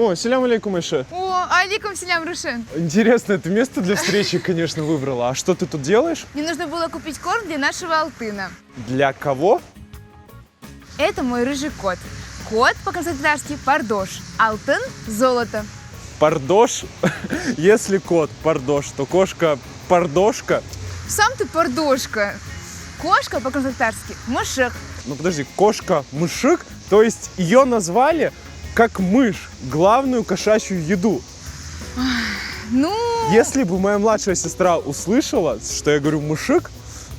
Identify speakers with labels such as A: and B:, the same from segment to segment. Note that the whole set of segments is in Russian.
A: О, селям алейкум, Айше.
B: О, алейкум селям, Рушен.
A: Интересно, ты место для встречи, конечно, выбрала. А что ты тут делаешь?
B: Мне нужно было купить корм для нашего алтына.
A: Для кого?
B: Это мой рыжий кот. Кот по-казахстански пардош, алтын – золото.
A: Пардош? Если кот пардош, то кошка пардошка?
B: Сам ты пардошка. Кошка по-казахстански мышек.
A: Ну подожди, кошка-мышик? То есть ее назвали как мышь, главную кошачью еду.
B: Ну,
A: Если бы моя младшая сестра услышала, что я говорю мышик,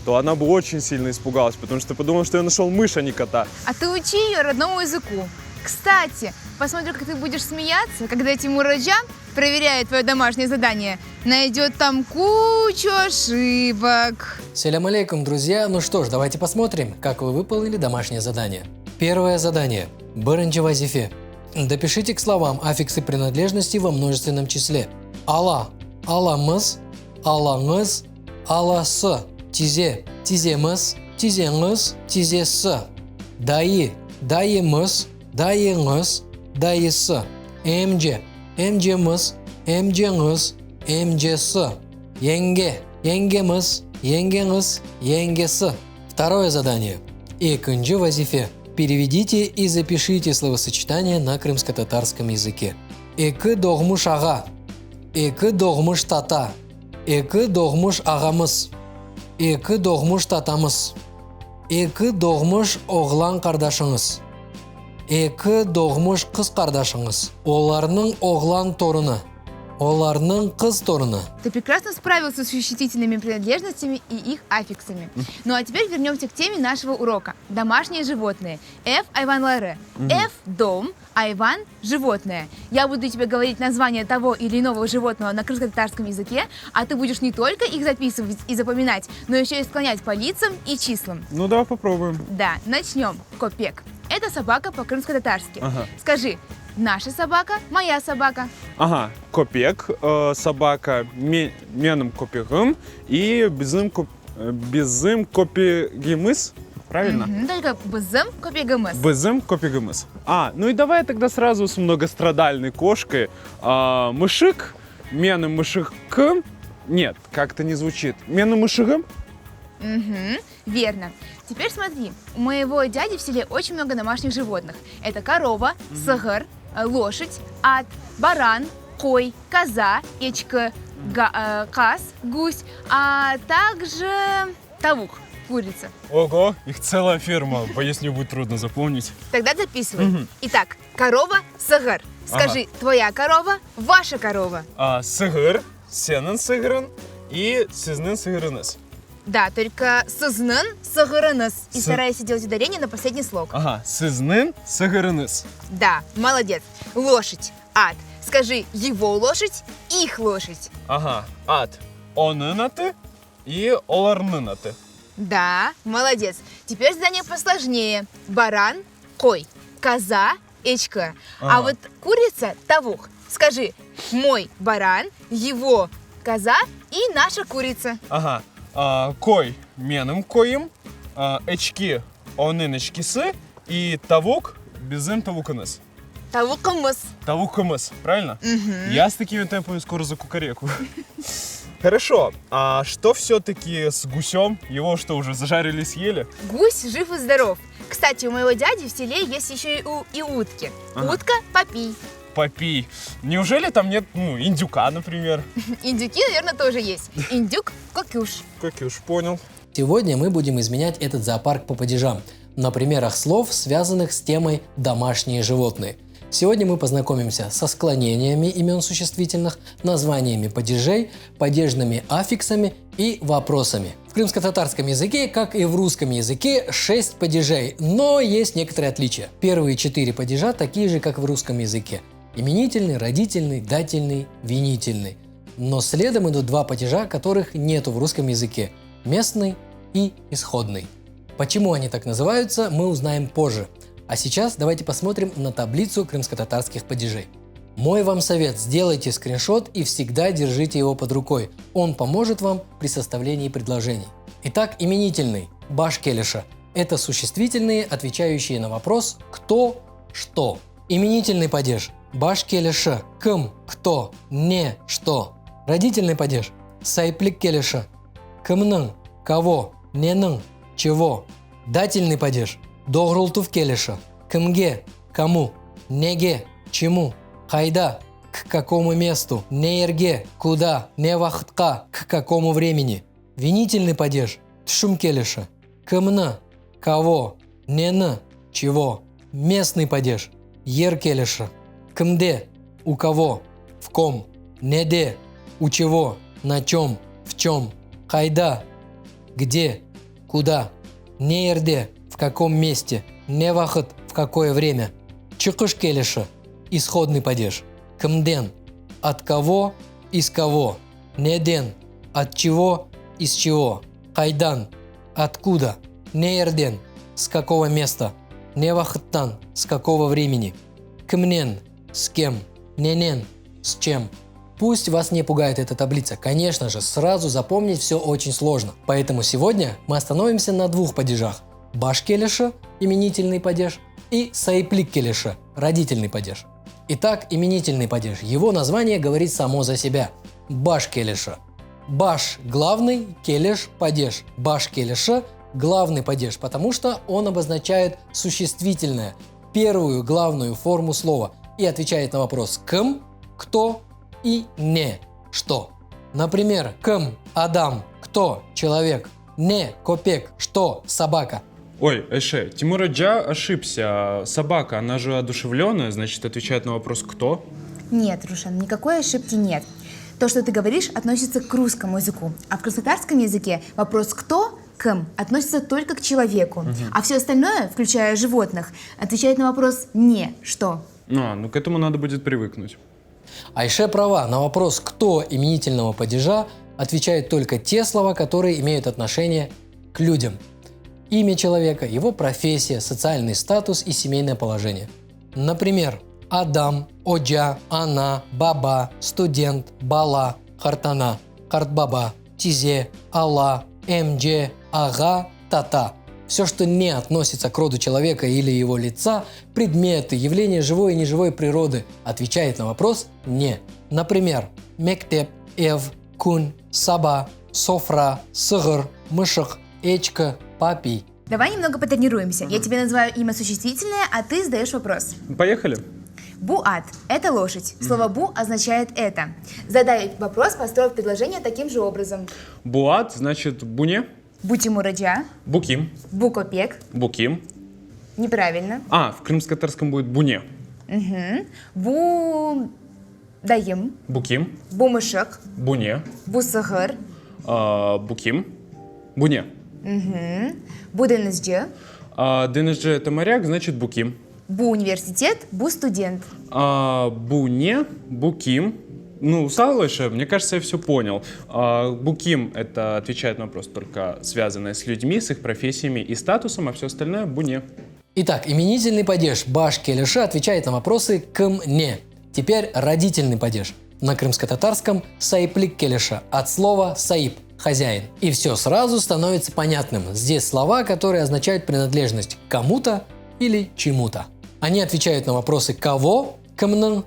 A: то она бы очень сильно испугалась, потому что подумала, что я нашел мышь, а не кота.
B: а ты учи ее родному языку. Кстати, посмотрю, как ты будешь смеяться, когда Тимур Раджа, проверяя твое домашнее задание, найдет там кучу ошибок.
C: Селям алейкум, друзья. Ну что ж, давайте посмотрим, как вы выполнили домашнее задание. Первое задание. Биринчи вазифе. Допишите к словам аффиксы принадлежности во множественном числе. Ала, аламыз, алаңыз, аласы, тизе, тиземыз, тизеңіз, тизесі. Дайы, дайымыз, дайыңыз, дайысы. Эмже, эмжеміз, эмжеңіз, эмжесі. Енге, енгеміз, енгеңіз, енгесі. Второе задание. Экинчи вазифе. Переведите и запишите словосочетание на крымско-татарском языке. Экі доғмыш аға, экі доғмыш тата, экі доғмыш ағамыз, экі доғмыш татамыз, экі доғмыш оғлан қардашыңыз, экі доғмыш қыз қардашыңыз, оларның оғлан торыны, оларның қыз торыны.
B: Ты прекрасно справился с существительными принадлежностями и их аффиксами. Ну а теперь вернемся к теме нашего урока. Домашние животные. F – айванлары. F – дом, айван – животное. Я буду тебе говорить название того или иного животного на крымско-татарском языке, а ты будешь не только их записывать и запоминать, но еще и склонять по лицам и числам.
A: Ну давай попробуем.
B: Да, начнем. Копек. Это собака по-крымско-татарски.
A: Ага.
B: Скажи, наша собака, моя собака.
A: Ага, копек, собака, меным копегым и безым копегимыс. Правильно?
B: Только бзым копегымыз.
A: Безым копегимыс. Ну и давай тогда сразу с многострадальной кошкой. Мышик, меным мышикым. Нет, как-то не звучит. Меным мышигым.
B: Верно. Теперь смотри, у моего дяди в селе очень много домашних животных. Это корова, сыгыр, лошадь, ат, баран, кой, коза, ечка, каз, гусь, а также тавук, курица.
A: Ого, их целая ферма. Боюсь, мне будет трудно запомнить.
B: Тогда записывай. Итак, корова, сыгыр. Скажи, твоя корова, ваша корова.
A: Сыгыр, сенын сыгырын и сизнын сыгырыныз.
B: Да, только сызнын, сыгырыныз. И старайся делать ударение на последний слог.
A: Ага, сизнын сыгырыныз.
B: Да, молодец. Лошадь, ат. Скажи, его лошадь, их лошадь.
A: Ага, ат onun аты и оларның аты.
B: Да, молодец. Теперь задание посложнее. Баран, кой, коза, эчка. А
A: Ага.
B: вот курица, тавух. Скажи, мой баран, его коза и наша курица.
A: Ага, кой меным койым, эчки onun эчкисы и тавук безым тавукыныз.
B: Тавукымыз.
A: Тавукымыз, правильно? Я с такими темпами скоро закукареку. Хорошо, а что все-таки с гусем? Его что, уже зажарили, съели?
B: Гусь жив и здоров. Кстати, у моего дяди в селе есть еще и утки.
A: Ага.
B: Утка попи.
A: Попи. Неужели там нет, индюка, например?
B: Индюки, наверное, тоже есть. Индюк, кокюш.
A: Как я уж понял.
C: Сегодня мы будем изменять этот зоопарк по падежам на примерах слов, связанных с темой «домашние животные». Сегодня мы познакомимся со склонениями имен существительных, названиями падежей, падежными аффиксами и вопросами. В крымско-татарском языке, как и в русском языке, 6 падежей, но есть некоторые отличия. Первые 4 падежа такие же, как в русском языке. Именительный, родительный, дательный, винительный. Но следом идут 2 падежа, которых нету в русском языке – местный и исходный. Почему они так называются, мы узнаем позже. А сейчас давайте посмотрим на таблицу крымско-татарских падежей. Мой вам совет – сделайте скриншот и всегда держите его под рукой. Он поможет вам при составлении предложений. Итак, именительный – баш-келеша. Это существительные, отвечающие на вопрос «кто», «что». Именительный падеж Баш келеші. Кым, кто, не, что. Родительный падеж. Сайплик келеші. Кымның, кого, ненің, чего. Дательный падеж. Доғрылтув келеші. Кымге, кому, неге, чему. Қайда, к какому месту. Неерге, куда, не вақытқа, к какому времени. Винительный падеж. Тшум келеші. Кымны, кого, нені, чего. Местный падеж. Ер келеші. Кымде, у кого, в ком. Неде, у чего, на чем, в чем. Қайда, где, куда. Неерде, в каком месте. Не вақыт, в какое время. Чықыш келеші. Исходный падеж. Кымден, от кого, из кого. Неден, от чего, из чего. Қайдан, откуда. Неерден, с какого места. Не вақыттан, с какого времени. Кымнен, с кем. Ненен, с чем. Пусть вас не пугает эта таблица. Конечно же, сразу запомнить все очень сложно. Поэтому сегодня мы остановимся на двух падежах. Баш келеші, именительный падеж, и сайплик келеші, родительный падеж. Итак, именительный падеж. Его название говорит само за себя. Баш келеші. Баш – главный, келеш – падеж. Баш келеші – главный падеж, потому что он обозначает существительное, первую главную форму слова и отвечает на вопрос «кым», «кто» и «не», «что». Например, «кым» – Адам, «кто» – человек, «не» – копек, «что» – собака.
A: Ой, Айше, Тимур Аджа ошибся. Собака, она же одушевленная, значит, отвечает на вопрос «кто».
B: Нет, Рушан, никакой ошибки нет. То, что ты говоришь, относится к русскому языку, а в краснодарском языке вопрос «кто» «кым» относится только к человеку, а все остальное, включая животных, отвечает на вопрос «не», «что».
A: Ну к этому надо будет привыкнуть.
C: Айше права, на вопрос «кто» именительного падежа отвечают только те слова, которые имеют отношение к людям. Имя человека, его профессия, социальный статус и семейное положение. Например, Адам, Оджа, Ана, Баба, студент, Бала, Хартана, Хартбаба, Тизе, Алла, МД, Ага, Тата. Все, что не относится к роду человека или его лица, предметы, явления живой и неживой природы, отвечает на вопрос «не». Например, Мектеп, Эв, Кун, Саба, Софра, Сыгыр, Мышық, Эчка, Папи.
B: Давай немного потренируемся. Я тебе называю имя существительное, а ты задаешь вопрос.
A: Поехали.
B: Буат – это лошадь. Слово «бу» означает «это». Задай вопрос, построив предложение таким же образом.
A: Буат, значит, буне.
B: Бутимураджа.
A: Буким.
B: Букопек.
A: Буким.
B: Неправильно.
A: В крымско-татарском будет буне.
B: Бу... Даим.
A: Буким.
B: Бумышек.
A: Буне.
B: Бусыгыр.
A: Буким. Буне.
B: Буденызджы.
A: ДНЖ это моряк, значит буким.
B: Бу университет. Бу студент.
A: Буне, буким. Салыша, мне кажется, я все понял. Буким это отвечает на вопрос только связанное с людьми, с их профессиями и статусом, а все остальное буне.
C: Итак, именительный падеж баш келеші отвечает на вопросы «кым», «не». Теперь родительный падеж. На крымско-татарском сайплик келеші от слова «саип» – хозяин. И все сразу становится понятным. Здесь слова, которые означают принадлежность к кому-то или чему-то. Они отвечают на вопросы «кого», «кымның»,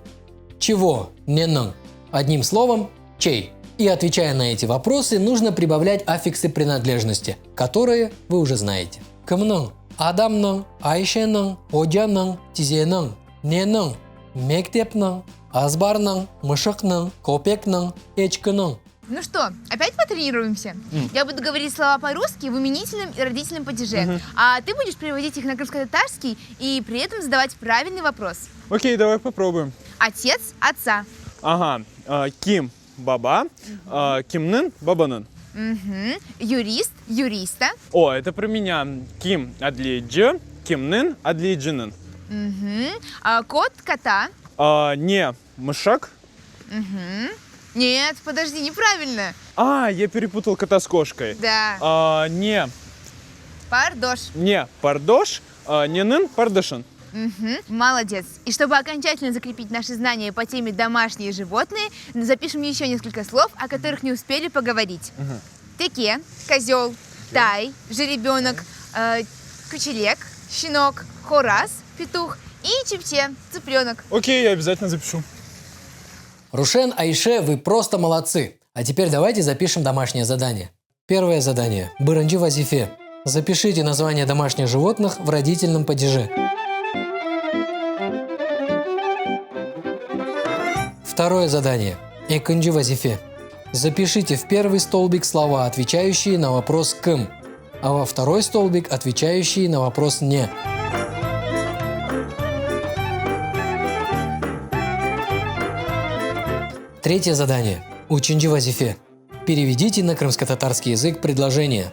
C: «чего», «ненің». Одним словом, чей. И отвечая на эти вопросы, нужно прибавлять аффиксы принадлежности, которые вы уже знаете. Кымның, Адамның, Айшенің, Оджаның, Тизенің, Ненің, Мектепның, Азбарның, Мышықның, Копекның, Эчкінің.
B: Ну что, опять потренируемся? Я буду говорить слова по-русски в именительном и родительном падеже, а ты будешь переводить их на крымско-татарский и при этом задавать правильный вопрос.
A: Окей, давай попробуем.
B: Отец отца.
A: Ким баба, кимнын бабанын.
B: Юрист юриста.
A: О, это про меня. Ким адлиджи, кимнын адлиджинын.
B: Кот кота.
A: Не мышак.
B: Нет, подожди, неправильно.
A: Я перепутал кота с кошкой.
B: Да.
A: Не
B: Пардош.
A: пардош, ненын пардошын.
B: Молодец. И чтобы окончательно закрепить наши знания по теме домашние животные, запишем еще несколько слов, о которых не успели поговорить. Теке, козел, тай, жеребенок, кучерек, щенок, хорас, петух И Чепче, цыпленок.
D: Окей, я обязательно запишу.
C: Рушен, Айше, вы просто молодцы. А теперь давайте запишем домашнее задание. Первое задание. Быранджи вазифе. Запишите название домашних животных в родительном падеже. Второе задание. Эконджи вазифе. Запишите в первый столбик слова, отвечающие на вопрос «кым», а во второй столбик, отвечающие на вопрос «не». Третье задание. Учинджи вазифе. Переведите на крымско-татарский язык предложение.